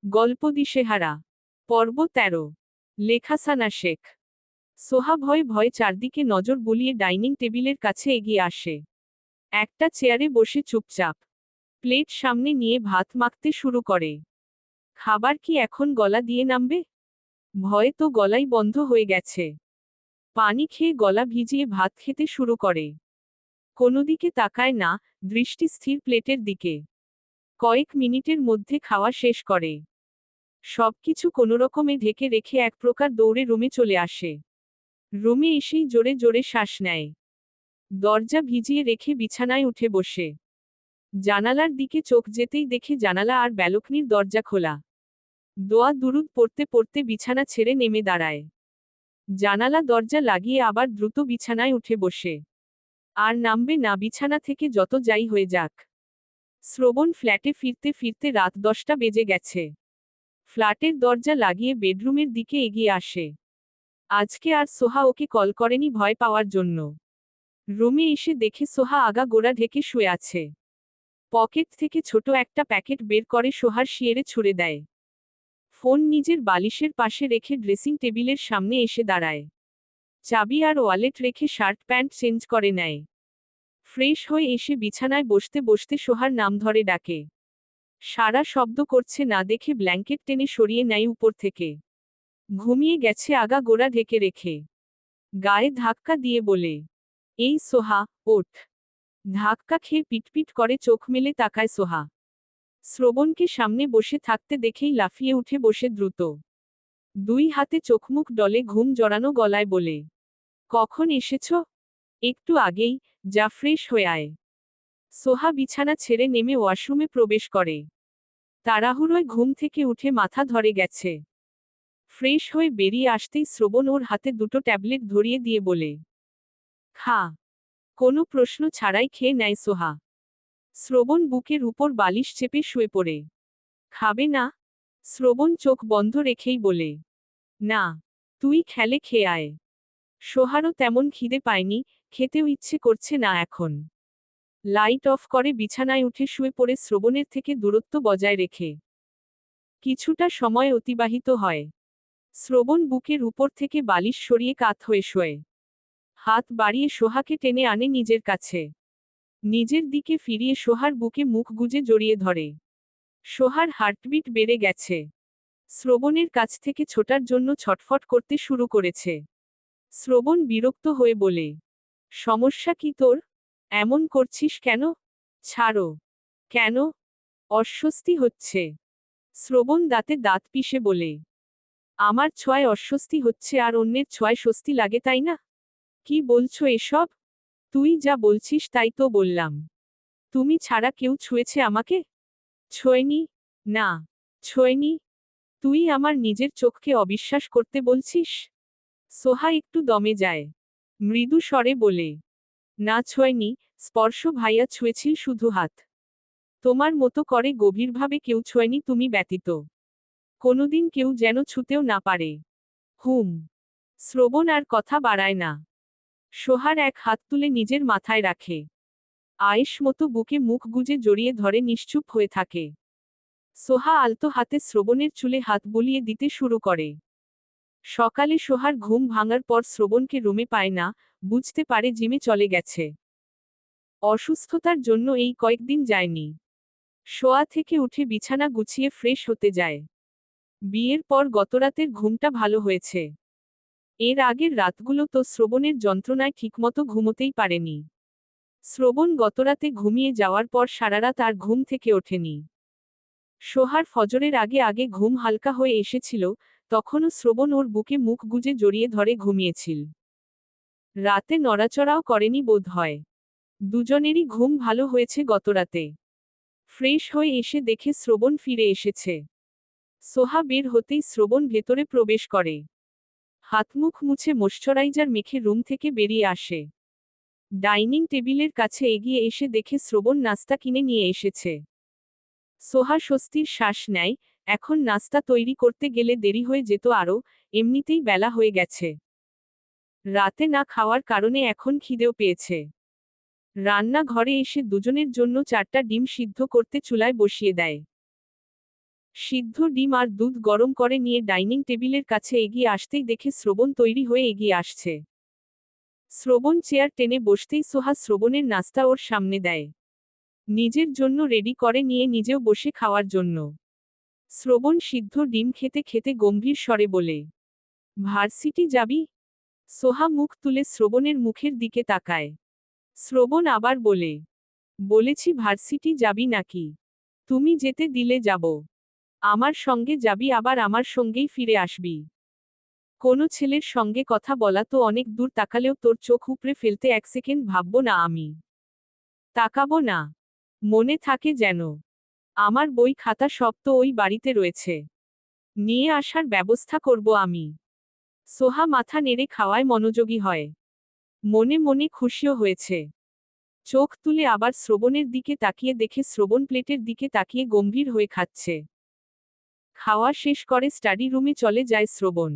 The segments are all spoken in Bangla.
গল্প দিশেহারা। পর্ব ১৩। লেখা সানা শেখ। সোহা ভয়ে ভয়ে চারদিকে নজর বুলিয়ে ডাইনিং টেবিলের কাছে এগিয়ে আসে। একটা চেয়ারে বসে চুপচাপ প্লেট সামনে নিয়ে ভাত মাখতে শুরু করে। খাবার কি এখন গলা দিয়ে নামবে? ভয়ে তো গলাই বন্ধ হয়ে গেছে। পানি খেয়ে গলা ভিজিয়ে ভাত খেতে শুরু করে। কোনো দিকে তাকায় না, দৃষ্টি স্থির প্লেটের দিকে। কয়েক মিনিটের মধ্যে খাওয়া শেষ করে। সবকিছু কোনোরকমে ঢেকে রেখে এক প্রকার দৌড়ে রুমে চলে আসে। রুমে এসেই জোরে জোরে শ্বাস নেয়। দরজা ভিজিয়ে রেখে বিছানায় উঠে বসে। জানালার দিকে চোখ যেতেই দেখে জানালা আর ব্যালকনির দরজা খোলা। দোয়া দুরুদ পড়তে পড়তে বিছানা ছেড়ে নেমে দাঁড়ায়। জানালা দরজা লাগিয়ে আবার দ্রুত বিছানায় উঠে বসে। আর নামবে না বিছানা থেকে, যত যাই হয়ে যাক। শ্রবণ ফ্ল্যাটে ফিরতে ফিরতে রাত 10টা বেজে গেছে। ফ্ল্যাটের দরজা লাগিয়ে বেডরুমের দিকে এগিয়ে আসে। আজকে আর সোহা ওকে কল করেনি ভয় পাওয়ার জন্য। রুমে এসে দেখে সোহা আগা গোড়া ঢেকে শুয়ে আছে। পকেট থেকে ছোট একটা প্যাকেট বের করে সোহার শিয়েরে ছুঁড়ে দেয়। ফোন নিজের বালিশের পাশে রেখে ড্রেসিং টেবিলের সামনে এসে দাঁড়ায়। চাবি আর ওয়ালেট রেখে শার্ট প্যান্ট চেঞ্জ করে নেয়। ফ্রেশ হয়ে এসে বিছানায় বসতে বসতে সোহার নাম ধরে ডাকে। সারা শব্দ করছে না দেখে ব্ল্যাঙ্কেট টেনে সরিয়ে নেয় উপর থেকে। ঘুমিয়ে গেছে আগা গোড়া ঢেকে রেখে। গায়ে ধাক্কা দিয়ে বলে, এই সোহা, ওঠ। ধাক্কা খেয়ে পিটপিট করে চোখ মেলে তাকায় সোহা। শ্রবণকে সামনে বসে থাকতে দেখেই লাফিয়ে উঠে বসে দ্রুত। দুই হাতে চোখমুখ ডলে ঘুম জড়ানো গলায় বলে, কখন এসেছ? একটু আগেই, যা ফ্রেশ হয়ে আয়। সোহা বিছানা ছেড়ে নেমে ওয়াশরুমে প্রবেশ করে। তাড়াহুড়োয় ঘুম থেকে উঠে মাথা ধরে গেছে। ফ্রেশ হয়ে বেরিয়ে আসতেই শ্রবণ ওর হাতে দুটো ট্যাবলেট ধরিয়ে দিয়ে বলে, খা। কোনো প্রশ্ন ছাড়াই খেয়ে নেয় সোহা। শ্রবণ বুকের উপর বালিশ চেপে শুয়ে পড়ে। খাবে না? শ্রবণ চোখ বন্ধ রেখেই বলে, না, তুই খেলে খেয়ে আয়। সোহারও তেমন খিদে পায়নি, খেতেও ইচ্ছে করছে না এখন। লাইট অফ করে বিছানায় উঠে শুয়ে পড়ে শ্রবণের থেকে দূরত্ব বজায় রেখে। কিছুটা সময় অতিবাহিত হয়। শ্রবণ বুকের উপর থেকে বালিশ সরিয়ে কাত হয়ে শোয়। হাত বাড়িয়ে সোহাকে টেনে আনে নিজের কাছে। নিজের দিকে ফিরিয়ে সোহার বুকে মুখ গুজে জড়িয়ে ধরে। সোহার হার্টবিট বেড়ে গেছে। শ্রবণের কাছ থেকে ছোটার জন্য ছটফট করতে শুরু করেছে। শ্রবণ বিরক্ত হয়ে বলে, সমস্যা কি তোর? এমন করছিস কেন? ছাড়ো। কেন? অস্বস্তি হচ্ছে। শ্রবণ দাঁতে দাঁত পিষে বলে, আমার ছোঁয়ায় অস্বস্তি হচ্ছে আর অন্যের ছোঁয়ায় স্বস্তি লাগে, তাই না? কি বলছো এসব? তুই যা বলছিস তাই তো বললাম। তুমি ছাড়া কেউ ছুঁয়েছে আমাকে? ছোঁয়নি। না, ছোঁয়নি। তুই আমার নিজের চোখকে অবিশ্বাস করতে বলছিস? সোহা একটু দমে যায়। মৃদু স্বরে বলে, না ছোঁয়নি, স্পর্শ ভাইয়া ছুঁয়েছিল শুধু হাত। তোমার মতো করে গভীরভাবে কেউ ছোঁয়নি তুমি ব্যতীত। কোনোদিন কেউ যেন ছুঁতেও না পারে। হুম। শ্রবণ আর কথা বাড়ায় না। সোহার এক হাত তুলে নিজের মাথায় রাখে। আয়েশ মতো বুকে মুখ গুজে জড়িয়ে ধরে নিশ্চুপ হয়ে থাকে। সোহা আলতো হাতে শ্রবণের চুলে হাত বুলিয়ে দিতে শুরু করে। সকালে সোহার ঘুম ভাঙার পর শ্রবণকে রুমে পায় না, বুঝতে পারে জিমে চলে গেছে। অসুস্থতার জন্য এই কয়েকদিন যায়নি। শোয়া থেকে উঠে বিছানা গুছিয়ে ফ্রেশ হতে যায়। বিয়ের পর গতরাতের ঘুমটা ভালো হয়েছে। এর আগের রাতগুলো তো শ্রবণের যন্ত্রণায় ঠিকমতো ঘুমোতেই পারেনি। শ্রবণ গতরাতে ঘুমিয়ে যাওয়ার পর সারারাত আর ঘুম থেকে ওঠেনি। সোহার ফজরের আগে আগে ঘুম হালকা হয়ে এসেছিল, তখনও শ্রবণ ওর বুকে মুখ গুজে জড়িয়ে ধরে ঘুমিয়েছিল। রাতে নড়াচড়াও করেনি বোধ হয়। দুজনেরই ঘুম ভালো হয়েছে গতরাতে। ফ্রেশ হয়ে এসে দেখে শ্রবণ ফিরে এসেছে। সোহা বের হতেই শ্রবণ ভেতরে প্রবেশ করে। হাতমুখ মুছে মশ্চারাইজার মেখে রুম থেকে বেরিয়ে আসে। ডাইনিং টেবিলের কাছে এগিয়ে এসে দেখে শ্রবণ নাস্তা কিনে নিয়ে এসেছে। সোহা স্বস্তির শ্বাস নেয়, এখন নাস্তা তৈরি করতে গেলে দেরি হয়ে যেত আরও, এমনিতেই বেলা হয়ে গেছে। রাতে না খাওয়ার কারণে এখন খিদেও পেয়েছে। রান্নাঘরে এসে দুজনের জন্য 4টা ডিম সিদ্ধ করতে চুলায় বসিয়ে দেয়। সিদ্ধ ডিম আর দুধ গরম করে নিয়ে ডাইনিং টেবিলের কাছে এগিয়ে আসতেই দেখে শ্রবণ তৈরি হয়ে এগিয়ে আসছে। শ্রবণ চেয়ার টেনে বসতেই সোহা শ্রবণের নাস্তা ওর সামনে দেয়। নিজের জন্য রেডি করে নিয়ে নিজেও বসে খাওয়ার জন্য। শ্রবণ সিদ্ধ ডিম খেতে খেতে গম্ভীর স্বরে বলে, ভার্সিটি যাবি? সোহা মুখ তুলে শ্রবণের মুখের দিকে তাকায়। শ্রবণ আবার বলে, বলেছি ভার্সিটি যাবি নাকি? তুমি যেতে দিলে যাব। আমার সঙ্গে যাবি, আবার আমার সঙ্গেই ফিরে আসবি। কোনো ছেলের সঙ্গে কথা বলা তো অনেক দূর, তাকালেও তোর চোখ উপড়ে ফেলতে এক সেকেন্ড ভাববো না আমি। তাকাবো না? মনে থাকে যেন। আমার বই খাতা সব তো ওই বাড়িতে রয়েছে। নিয়ে আসার ব্যবস্থা করব আমি। সোহা মাথা নেড়ে খাওয়ায় মনোযোগী হয়। মনে মনে খুশিও হয়েছে। চোখ তুলে আবার শ্রবণের দিকে তাকিয়ে দেখে শ্রবণ প্লেটের দিকে তাকিয়ে গম্ভীর হয়ে খাচ্ছে। খাওয়া শেষ করে স্টাডি রুমে চলে যায় শ্রবণ।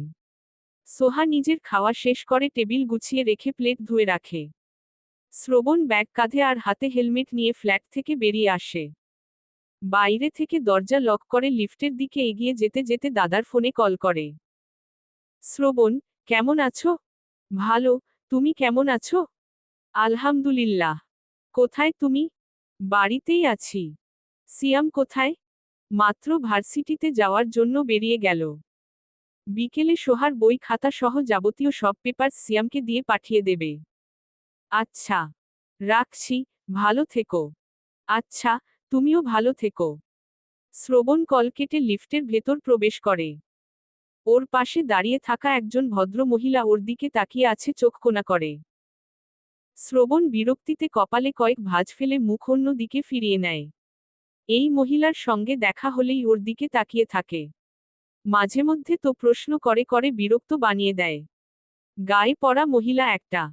সোহা নিজের খাওয়া শেষ করে টেবিল গুছিয়ে রেখে প্লেট ধুয়ে রাখে। শ্রবণ ব্যাগ কাঁধে আর হাতে হেলমেট নিয়ে ফ্ল্যাট থেকে বেরিয়ে আসে। বাইরে থেকে দরজা লক করে লিফটের দিকে এগিয়ে যেতে যেতে দাদার ফোনে কল করে। শ্রবণ, কেমন আছো? ভালো, তুমি কেমন আছো? আলহামদুলিল্লাহ। কোথায় তুমি? বাড়িতেই আছি। সিয়াম কোথায়? মাত্র ভার্সিটিতে যাওয়ার জন্য বেরিয়ে গেল। বিকেলে সোহার বই খাতা সহ যাবতীয় সব পেপার সিয়ামকে দিয়ে পাঠিয়ে দেবে। আচ্ছা, রাখছি, ভালো থেকো। আচ্ছা, তুমিও ভালো থেকো। শ্রবণ কল কেটে লিফটের ভেতর প্রবেশ করে। ওর পাশে দাঁড়িয়ে থাকা একজন ভদ্র মহিলা ওর দিকে তাকিয়ে আছে চোখ কোনা করে। শ্রবণ বিরক্তিতে কপালে কয়েক ভাঁজ ফেলে মুখ অন্য দিকে ফিরিয়ে নেয়। এই মহিলার সঙ্গে দেখা হলেই ওর দিকে তাকিয়ে থাকে। মাঝে মধ্যে তো প্রশ্ন করে করে বিরক্ত বানিয়ে দেয়। গায়ে পড়া মহিলা একটা।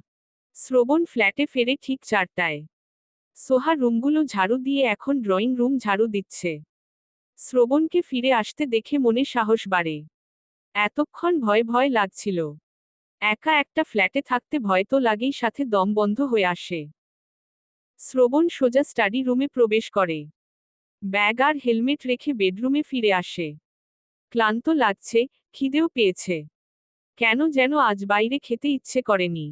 শ্রবণ ফ্ল্যাটে ফেরে ঠিক 4টায়। সোহা রুমগুলো ঝাড়ু দিয়ে এখন ড্রয়িং রুম ঝাড়ু দিচ্ছে। শ্রবণকে ফিরে আসতে দেখে মনে সাহস বাড়ে। এতক্ষণ ভয় ভয় লাগছিল। একা একটা ফ্ল্যাটে থাকতে ভয় তো লাগেই, সাথে দম বন্ধ হয়ে আসে। শ্রবণ সোজা স্টাডি রুমে প্রবেশ করে। ব্যাগ আর হেলমেট রেখে বেডরুমে ফিরে আসে। ক্লান্ত লাগছে, খিদেও পেয়েছে। কেন যেন আজ বাইরে খেতে ইচ্ছে করেনি।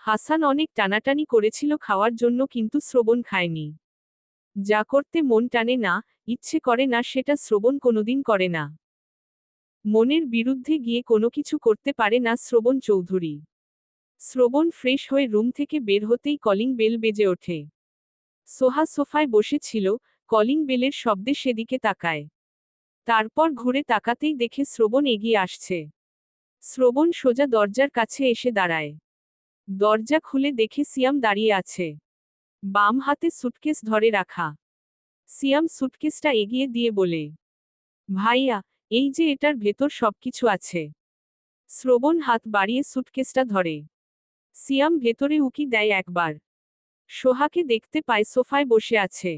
হাসান অনেক টানাটানি করেছিল খাওয়ার জন্য, কিন্তু শ্রবণ খায়নি। যা করতে মন টানে না, ইচ্ছে করে না, সেটা শ্রবণ কোনোদিন করে না। মনের বিরুদ্ধে গিয়ে কোনো কিছু করতে পারে না শ্রবণ চৌধুরী। শ্রবণ ফ্রেশ হয়ে রুম থেকে বের হতেই কলিং বেল বেজে ওঠে। সোহা সোফায় বসেছিল, কলিং বেলের শব্দে সেদিকে তাকায়। তারপর ঘুরে তাকাতেই দেখে শ্রবণ এগিয়ে আসছে। শ্রবণ সোজা দরজার কাছে এসে দাঁড়ায়। দরজা খুলে দেখে সিয়াম দাঁড়িয়ে আছে। বাম হাতে সুটকেস ধরে রাখা। সিয়াম সুটকেসটা এগিয়ে দিয়ে বলে, ভাইয়া, এই যে এটার ভেতর সবকিছু আছে। শ্রবণ হাত বাড়িয়ে সুটকেসটা ধরে। সিয়াম ভেতরে উকি দেয় একবার। সোহাকে দেখতে পায় সোফায় বসে আছে।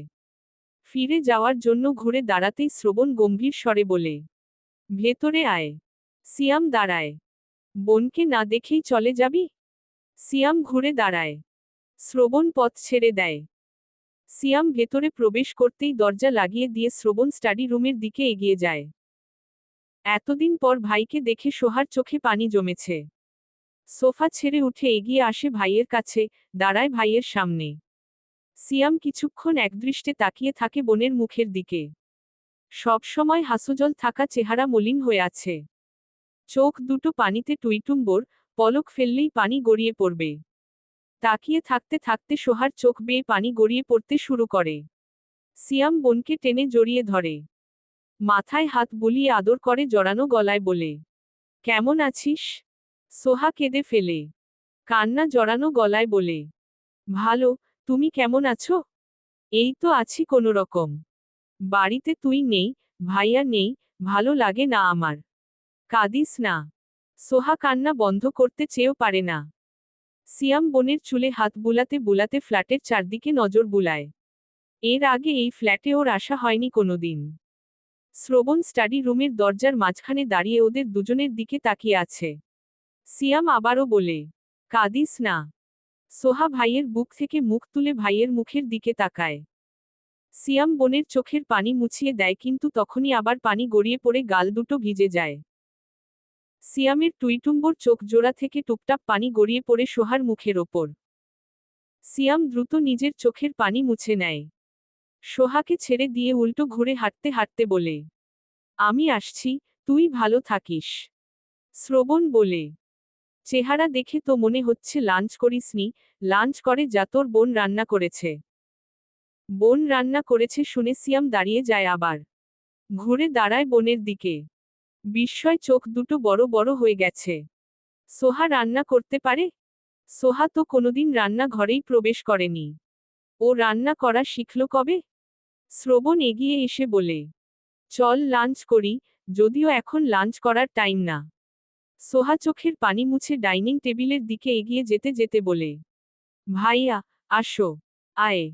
ফিরে যাওয়ার জন্য ঘুরে দাঁড়াতেই শ্রবণ গম্ভীর স্বরে বলে, ভেতরে আয়। সিয়াম দাঁড়ায়। বোনকে না দেখেই চলে যাবি? সিয়াম ঘুরে দাঁড়ায়। শ্রবণ পথ ছেড়ে দেয়। সিয়াম ভেতরে প্রবেশ করতেই দরজা লাগিয়ে দিয়ে শ্রবণ স্টাডি রুমের দিকে এগিয়ে যায়। এতদিন পর ভাইকে দেখে সোহার চোখে পানি জমেছে। সোফা ছেড়ে উঠে এগিয়ে আসে ভাইয়ের কাছে, দাঁড়ায় ভাইয়ের সামনে। সিয়াম কিছুক্ষণ একদৃষ্টে তাকিয়ে থাকে বোনের মুখের দিকে। সবসময় হাস্যজ্জ্বল থাকা চেহারা মলিন হয়ে আছে। চোখ দুটো পানিতে টুইটুম্বর, পলক ফেললেই পানি গড়িয়ে পড়বে। তাকিয়ে থাকতে থাকতে সোহার চোখ বেয়ে পানি গড়িয়ে পড়তে শুরু করে। সিয়াম বোনকে টেনে জড়িয়ে ধরে। মাথায় হাত বুলিয়ে আদর করে জড়ানো গলায় বলে, কেমন আছিস? সোহা কেঁদে ফেলে। কান্না জড়ানো গলায় বলে, ভালো, তুমি কেমন আছো? এই তো আছি কোনোরকম। বাড়িতে তুই নেই, ভাইয়া নেই, ভালো লাগে না আমার। কাঁদিস না। সোহা কান্না বন্ধ করতে চেয়েও পারে না। সিয়াম বোনের চুলে হাত বুলাতে বুলাতে ফ্ল্যাটের চারদিকে নজর বুলায়। এর আগে এই ফ্ল্যাটে ওর আসা হয়নি কোনোদিন। শ্রবণ স্টাডি রুমের দরজার মাঝখানে দাঁড়িয়ে ওদের দুজনের দিকে তাকিয়ে আছে। সিয়াম আবারও বলে, কাঁদিস না। সোহা ভাইয়ের বুক থেকে মুখ তুলে ভাইয়ের মুখের দিকে তাকায়। সিয়াম বোনের চোখের পানি মুছিয়ে দেয়, কিন্তু তখনই আবার পানি গড়িয়ে পড়ে গাল দুটো ভিজে যায়। সিয়ামের টুইটুম্বর চোখ জোড়া থেকে টুপটাপ পানি গড়িয়ে পড়ে সোহার মুখের ওপর। সিয়াম দ্রুত নিজের চোখের পানি মুছে নেয়। সোহাকে ছেড়ে দিয়ে উল্টো ঘুরে হাঁটতে হাঁটতে বলে, আমি আসছি, তুই ভালো থাকিস। শ্রবণ বলে, চেহারা দেখে তো মনে হচ্ছে লাঞ্চ করিসনি। লাঞ্চ করে যা, তোর বোন রান্না করেছে। বোন রান্না করেছে শুনে সিয়াম দাঁড়িয়ে যায়, আবার ঘুরে দাঁড়ায় বোনের দিকে। বিস্ময় চোখ দুটো বড় বড় হয়ে গেছে। সোহা রান্না করতে পারে? সোহা তো কোনোদিন রান্না ঘরেই প্রবেশ করেনি। ও রান্না করা শিখল কবে? শ্রবণ এগিয়ে এসে বলে, চল লাঞ্চ করি, যদিও এখন লাঞ্চ করার টাইম না। সোহা চোখের পানি মুছে ডাইনিং টেবিলের দিকে এগিয়ে যেতে যেতে বলে, ভাইয়া, আসো, আয়।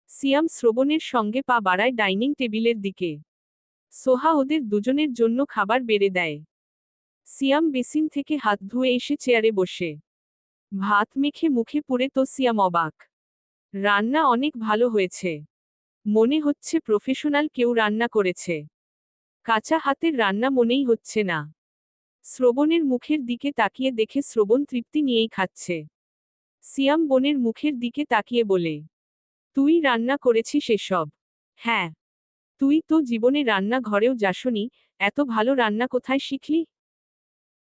সিয়াম শ্রবণের সঙ্গে পা বাড়ায় ডাইনিং টেবিলের দিকে। সোহা ওদের দুজনের জন্য খাবার বেড়ে দেয়। সিয়াম বেসিন থেকে হাত ধুয়ে এসে চেয়ারে বসে ভাত মেখে মুখে পুরে তো সিয়াম অবাক। রান্না অনেক ভালো হয়েছে। মনে হচ্ছে প্রফেশনাল কেউ রান্না করেছে। কাঁচা হাতের রান্না মনেই হচ্ছে না। শ্রবণের মুখের দিকে তাকিয়ে দেখে শ্রবণ তৃপ্তি নিয়েই খাচ্ছে। সিয়াম বোনের মুখের দিকে তাকিয়ে বলে, তুই রান্না করেছিস এসব? হ্যাঁ। তুই তো জীবনে রান্না ঘরেও যাসনি, এত ভালো রান্না কোথায় শিখলি?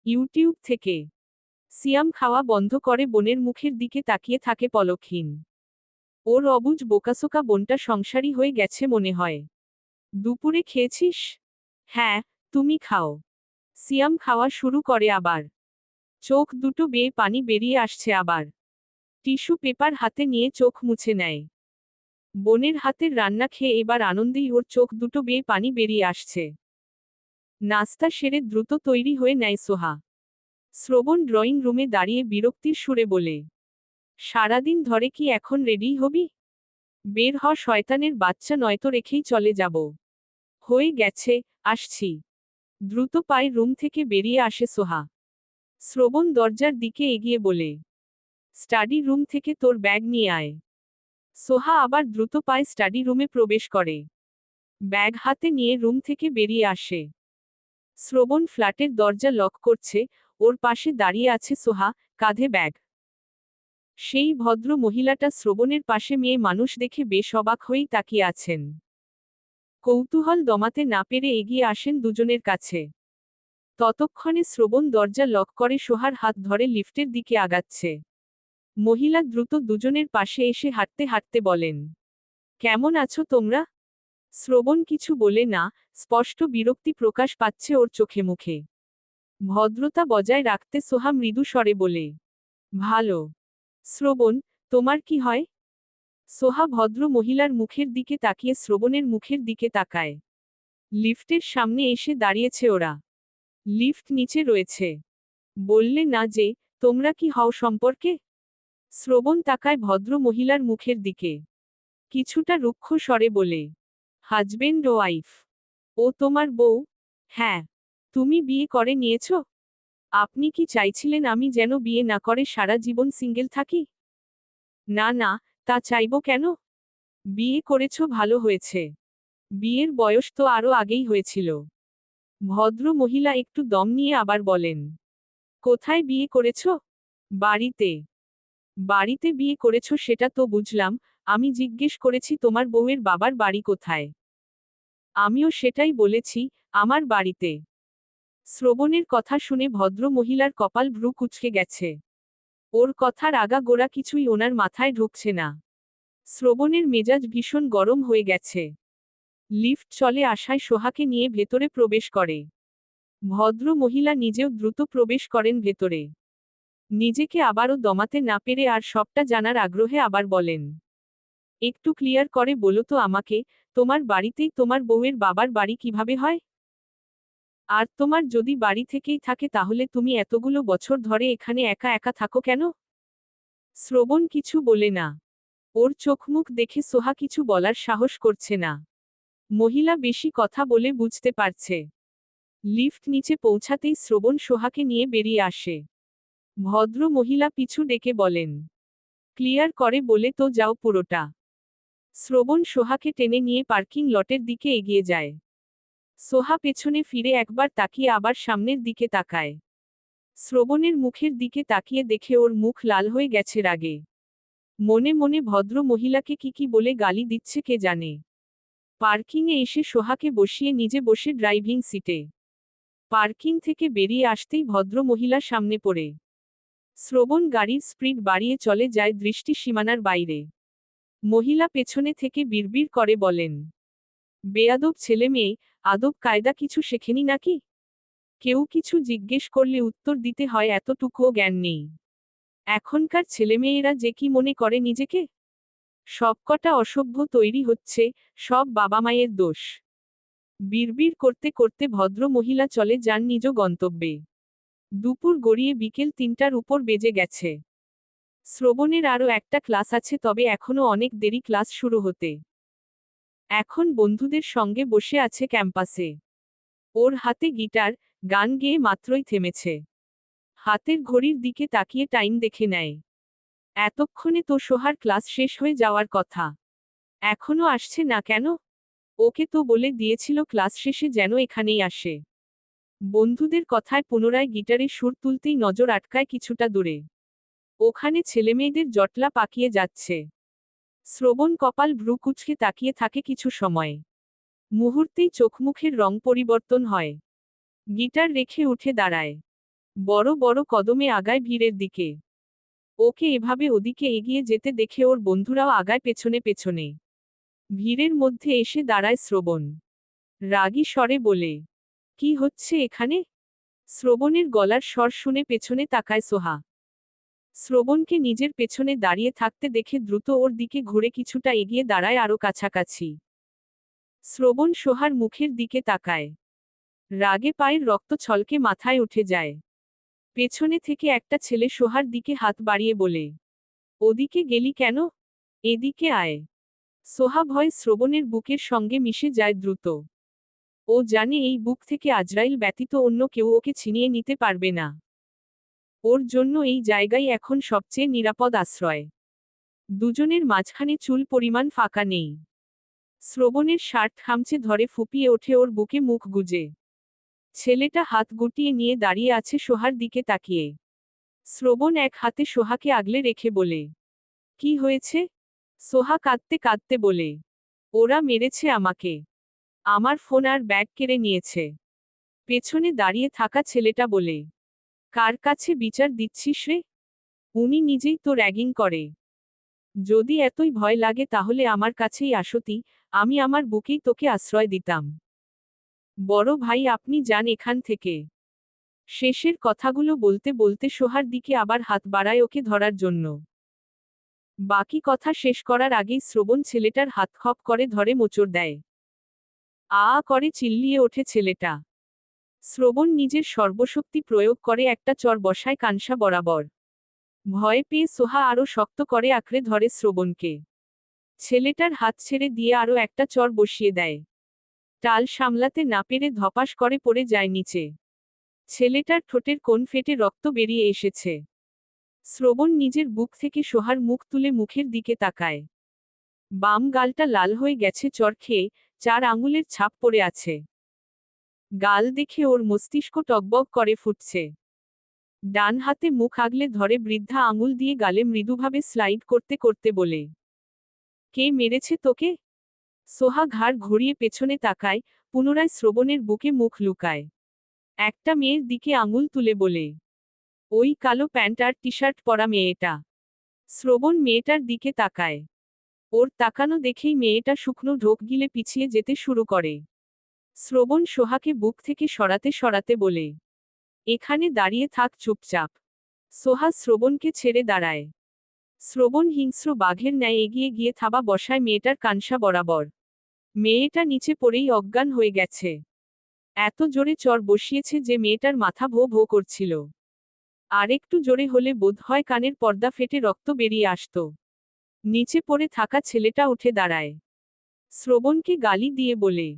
ইউটিউব থেকে। সিয়াম খাওয়া বন্ধ করে বোনের মুখের দিকে তাকিয়ে থাকে পলকহীন। ওর অবুঝ বোকাসোকা বোনটা সংসারী হয়ে গেছে মনে হয়। দুপুরে খেয়েছিস? হ্যাঁ, তুমি খাও। সিয়াম খাওয়া শুরু করে আবার। চোখ দুটো বেয়ে পানি বেরিয়ে আসছে আবার। টিস্যু পেপার হাতে নিয়ে চোখ মুছে নেয়। বোনের হাতের রান্না খেয়ে এবার আনন্দেই ওর চোখ দুটো বেয়ে পানি বেরিয়ে আসছে। নাস্তা সেরে দ্রুত তৈরি হয়ে নেয় সোহা। শ্রবণ ড্রয়িং রুমে দাঁড়িয়ে বিরক্তির সুরে বলে, সারাদিন ধরে কি এখন রেডি হবি? বের হ শয়তানের বাচ্চা, নয়তো রেখেই চলে যাব। হয়ে গেছে, আসছি। দ্রুত পায়ে রুম থেকে বেরিয়ে আসে সোহা। শ্রবণ দরজার দিকে এগিয়ে বলে, স্টাডি রুম থেকে তোর ব্যাগ নিয়ে আয়। সোহা আবার দ্রুত পায়ে স্টাডি রুমে প্রবেশ করে। ব্যাগ হাতে নিয়ে রুম থেকে বেরিয়ে আসে। শ্রবণ ফ্ল্যাটের দরজা লক করছে, ওর পাশে দাঁড়িয়ে আছে সোহা, কাঁধে ব্যাগ। সেই ভদ্র মহিলাটা শ্রবণের পাশে মেয়ে মানুষ দেখে বেশ অবাক হয়েই তাকিয়ে আছেন। কৌতূহল দমাতে না পেরে এগিয়ে আসেন দুজনের কাছে। ততক্ষণে শ্রবণ দরজা লক করে সোহার হাত ধরে লিফটের দিকে আগাচ্ছে। মহিলা দ্রুত দুজনের পাশে এসে হাঁটতে হাঁটতে বলেন, কেমন আছো তোমরা? শ্রবণ কিছু বলে না, স্পষ্ট বিরক্তি প্রকাশ পাচ্ছে ওর চোখে মুখে। ভদ্রতা বজায় রাখতে সোহা মৃদু স্বরে বলে, ভালো। শ্রবণ, তোমার কি হয়? সোহা ভদ্র মহিলার মুখের দিকে তাকিয়ে শ্রবণের মুখের দিকে তাকায়। লিফটের সামনে এসে দাঁড়িয়েছে ওরা। লিফট নিচে রয়েছে। বললে না যে, তোমরা কি হও সম্পর্কে? শ্রবণ তাকায় ভদ্র মহিলার মুখের দিকে। কিছুটা রুক্ষ স্বরে বলে, হাজবেন্ড ও ওয়াইফ। ও তোমার বউ? হ্যাঁ। তুমি বিয়ে করে নিয়েছ? আপনি কি চাইছিলেন আমি যেন বিয়ে না করে সারা জীবন সিঙ্গেল থাকি? না না, তা চাইব কেন? বিয়ে করেছ ভালো হয়েছে। বিয়ের বয়স তো আরো আগেই হয়েছিল। ভদ্র মহিলা একটু দম নিয়ে আবার বলেন, কোথায় বিয়ে করেছ? বাড়িতে। বাড়িতে বিয়ে করেছ সেটা তো বুঝলাম, আমি জিজ্ঞেস করেছি তোমার বউয়ের বাবার বাড়ি কোথায়। আমিও সেটাই বলেছি, আমার বাড়িতে। শ্রবণের কথা শুনে ভদ্র মহিলার কপাল ভ্রু কুঁচকে গেছে। ওর কথার আগা গোড়া কিছুই ওনার মাথায় ঢুকছে না। শ্রবণের মেজাজ ভীষণ গরম হয়ে গেছে। লিফট চলে আসায় সোহাকে নিয়ে ভেতরে প্রবেশ করে। ভদ্র মহিলা নিজেও দ্রুত প্রবেশ করেন ভেতরে। নিজেকে আবারও দমাতে না পেরে আর সবটা জানার আগ্রহে আবার বলেন, একটু ক্লিয়ার করে বলো তো আমাকে, তোমার বাড়িতেই তোমার বউয়ের বাবার বাড়ি কিভাবে হয়? আর তোমার যদি বাড়ি থেকেই থাকে তাহলে তুমি এতগুলো বছর ধরে এখানে একা একা থাকো কেন? শ্রবণ কিছু বলে না। ওর চোখমুখ দেখে সোহা কিছু বলার সাহস করছে না। মহিলা বেশি কথা বলে বুঝতে পারছে। লিফট নিচে পৌঁছাতেই শ্রবণ সোহাকে নিয়ে বেরিয়ে আসে। ভদ্র মহিলা পিছু ডেকে বলেন, ক্লিয়ার করে বলে তো যাও পুরোটা। শ্রবণ সোহাকে টেনে নিয়ে পার্কিং লটের দিকে এগিয়ে যায়। সোহা পেছনে ফিরে একবার তাকিয়ে আবার সামনের দিকে তাকায়। শ্রবণের মুখের দিকে তাকিয়ে দেখে ওর মুখ লাল হয়ে গেছে রাগে। মনে মনে ভদ্র মহিলাকে কি বলে গালি দিচ্ছে কে জানে। পার্কিংয়ে এসে সোহাকে বসিয়ে নিজে বসে ড্রাইভিং সিটে। পার্কিং থেকে বেরিয়ে আসতেই ভদ্র মহিলা সামনে পড়ে। শ্রবণ গাড়ির স্পিড বাড়িয়ে চলে যায় দৃষ্টি সীমানার বাইরে। মহিলা পেছনে থেকে বিড়বিড় করে বলেন, বেয়াদব ছেলে মেয়ে, আদব কায়দা কিছু শেখেনি নাকি? কেউ কিছু জিজ্ঞেস করলে উত্তর দিতে হয় এতটুকুও জ্ঞান নেই। এখনকার ছেলেমেয়েরা যে কি মনে করে নিজেকে। সবকটা অসভ্য তৈরি হচ্ছে, সব বাবা মায়ের দোষ। বিড়বিড় করতে করতে ভদ্র মহিলা চলে যান নিজ গন্তব্যে। দুপুর গড়িয়ে বিকেল ৩টার উপর বেজে গেছে। শ্রবণের আরও একটা ক্লাস আছে, তবে এখনো অনেক দেরি ক্লাস শুরু হতে। এখন বন্ধুদের সঙ্গে বসে আছে ক্যাম্পাসে। ওর হাতে গিটার, গান গেয়ে মাত্রই থেমেছে। হাতের ঘড়ির দিকে তাকিয়ে টাইম দেখে নেয়। এতক্ষণে তো সোহার ক্লাস শেষ হয়ে যাওয়ার কথা। এখনো আসছে না কেন? ওকে তো বলে দিয়েছিল ক্লাস শেষে যেন এখানেই আসে। বন্ধুদের কথায় পুনরায় গিটারে সুর তুলতেই নজর আটকায় কিছুটা দূরে। ওখানে ছেলেমেয়েদের জটলা পাকিয়ে যাচ্ছে। শ্রবণ কপাল ভ্রু কুঁচকে তাকিয়ে থাকে কিছু সময়। মুহূর্তেই চোখমুখের রং পরিবর্তন হয়। গিটার রেখে উঠে দাঁড়ায়। বড় বড় কদমে আগায় ভিড়ের দিকে। ওকে এভাবে ওদিকে এগিয়ে যেতে দেখে ওর বন্ধুরাও আগায় পেছনে পেছনে। ভিড়ের মধ্যে এসে দাঁড়ায় শ্রবণ। রাগী স্বরে বলে, কি হচ্ছে এখানে? শ্রবণের গলার স্বর শুনে পেছনে তাকায় সোহা। শ্রবণকে নিজের পেছনে দাঁড়িয়ে থাকতে দেখে দ্রুত ওর দিকে ঘুরে কিছুটা এগিয়ে দাঁড়ায় আরও কাছাকাছি। শ্রবণ সোহার মুখের দিকে তাকায়। রাগে পায়ের রক্ত ছলকে মাথায় উঠে যায়। পেছনে থেকে একটা ছেলে সোহার দিকে হাত বাড়িয়ে বলে, ওদিকে গেলি কেন? এদিকে আয়। সোহা ভয় শ্রবণের বুকের সঙ্গে মিশে যায় দ্রুত। ও জানে এই বুক থেকে আজরাইল ব্যতীত অন্য কেউ ওকে ছিনিয়ে নিতে পারবে না। ওর জন্য এই জায়গাই এখন সবচেয়ে নিরাপদ আশ্রয়। দুজনের মাঝখানে চুল পরিমাণ ফাঁকা নেই। শ্রবণের শার্ট খামচে ধরে ফুপিয়ে ওঠে ওর বুকে মুখ গুজে। ছেলেটা হাত গুটিয়ে নিয়ে দাঁড়িয়ে আছে সোহার দিকে তাকিয়ে। শ্রবণ এক হাতে সোহাকে আগলে রেখে বলে, কি হয়েছে? সোহা কাঁদতে কাঁদতে বলে, ওরা মেরেছে আমাকে। আমার ফোন আর ব্যাগ কেড়ে নিয়েছে। পেছনে দাঁড়িয়ে থাকা ছেলেটা বলে, কার কাছে বিচার দিচ্ছিস রে? উনি নিজেই তো র্যাগিং করে। যদি এতই ভয় লাগে তাহলে আমার কাছেই আসতি, আমি আমার বুকেই তোকে আশ্রয় দিতাম। বড় ভাই আপনি যান এখান থেকে। শেষের কথাগুলো বলতে বলতে সোহার দিকে আবার হাত বাড়ায় ওকে ধরার জন্য। বাকি কথা শেষ করার আগেই শ্রবণ ছেলেটার হাত খপ করে ধরে মোচড় দেয়। আ করে চিল্লিয়ে ওঠে ছেলেটা। শ্রবণ নিজের সর্বশক্তি প্রয়োগ করে একটা চর বসায় কানসা বরাবর। ভয় পেয়ে সোহা আরও শক্ত করে আঁকড়ে ধরে শ্রবণকে। ছেলেটার হাত ছেড়ে দিয়ে আরও একটা চর বসিয়ে দেয়। টাল সামলাতে না পেরে ধপাস করে পড়ে যায় নিচে। ছেলেটার ঠোঁটের কোণ ফেটে রক্ত বেরিয়ে এসেছে। শ্রবণ নিজের বুক থেকে সোহার মুখ তুলে মুখের দিকে তাকায়। বাম গালটা লাল হয়ে গেছে চর খেয়ে, 4 আঙুলের ছাপ পড়ে আছে। গাল দেখে ওর মস্তিষ্ক টগবগ করে ফুটছে। ডান হাতে মুখ আগলে ধরে বৃদ্ধা আঙুল দিয়ে গালে মৃদুভাবে স্লাইড করতে করতে বলে, কে মেরেছে তোকে? সোহা ঘাড় ঘুরিয়ে পেছনে তাকায়, পুনরায় শ্রবণের বুকে মুখ লুকায়। একটা মেয়ের দিকে আঙুল তুলে বলে, ওই কালো প্যান্ট আর টি শার্ট পরা মেয়েটা। শ্রবণ মেয়েটার দিকে তাকায়। ওর তাকানো দেখেই মেয়েটা শুকনো ঢোক গিলে পিছিয়ে যেতে শুরু করে। শ্রবণ সোহাকে বুক থেকে সরাতে সরাতে বলে, এখানে দাঁড়িয়ে থাক চুপচাপ। সোহা শ্রবণকে ছেড়ে দাঁড়ায়। শ্রবণ হিংস্র বাঘের ন্যায় এগিয়ে গিয়ে থাবা বসায় মেয়েটার কানসা বরাবর। মেয়েটা নিচে পড়েই অজ্ঞান হয়ে গেছে। এত জোরে চর বসিয়েছে যে মেয়েটার মাথা ভো ভো করছিল। আরেকটু জোরে হলে বোধহয় কানের পর্দা ফেটে রক্ত বেরিয়ে আসত। নিচে পড়ে থাকা ছেলেটা উঠে দাঁড়ায়। শ্রবণকে গালি দিয়ে বলে,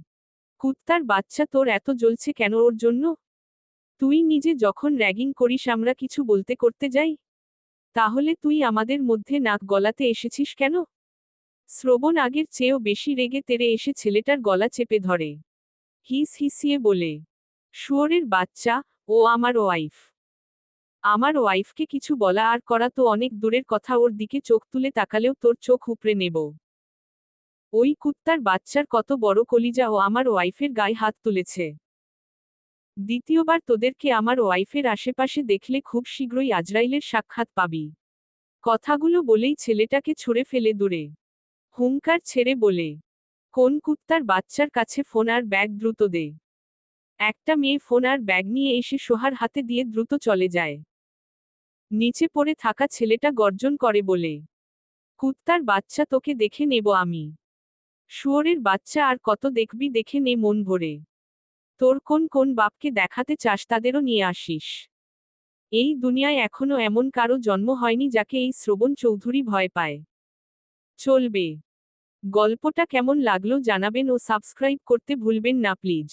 কুত্তার বাচ্চা তোর এত জ্বলছে কেন ওর জন্য? তুই নিজে যখন র্যাগিং করিস আমরা কিছু বলতে করতে যাই? তাহলে তুই আমাদের মধ্যে নাক গলাতে এসেছিস কেন? শ্রবণ আগের চেয়েও বেশি রেগে তেড়ে এসে ছেলেটার গলা চেপে ধরে। হিসিয়ে বলে, শুয়োরের বাচ্চা, ও আমার ওয়াইফ। আমার ওয়াইফকে কিছু বলা আর করা তো অনেক দূরের কথা, ওর দিকে চোখ তুলে তাকালেও তোর চোখ উপড়ে নেব। ওই কুত্তার বাচ্চার কত বড় কলিজা, ও আমার ওয়াইফের গায়ে হাত তুলেছে। দ্বিতীয়বার তোদেরকে আমার ওয়াইফের আশেপাশে দেখলে খুব শীঘ্রই আজরাইলের সাক্ষাৎ পাবি। কথাগুলো বলেই ছেলেটাকে ছুঁড়ে ফেলে দূরে। হুঙ্কার ছেড়ে বলে, কোন কুত্তার বাচ্চার কাছে ফোন আর ব্যাগ, দ্রুত দে। একটা মেয়ে ফোন আর ব্যাগ নিয়ে এসে সোহার হাতে দিয়ে দ্রুত চলে যায়। নিচে পড়ে থাকা ছেলেটা গর্জন করে বলে, কুত্তার বাচ্চা, তোকে দেখে নেব আমি। শুয়োরের বাচ্চা, আর কত দেখবি, দেখে নে মন ভরে। তোর কোন কোন বাপকে দেখাতে চাস তাদেরও নিয়ে আসিস। এই দুনিয়ায় এখনো এমন কারো জন্ম হয়নি যাকে এই শ্রবণ চৌধুরী ভয় পায়। চলবে। গল্পটা কেমন লাগলো জানাবেন ও সাবস্ক্রাইব করতে ভুলবেন না প্লিজ।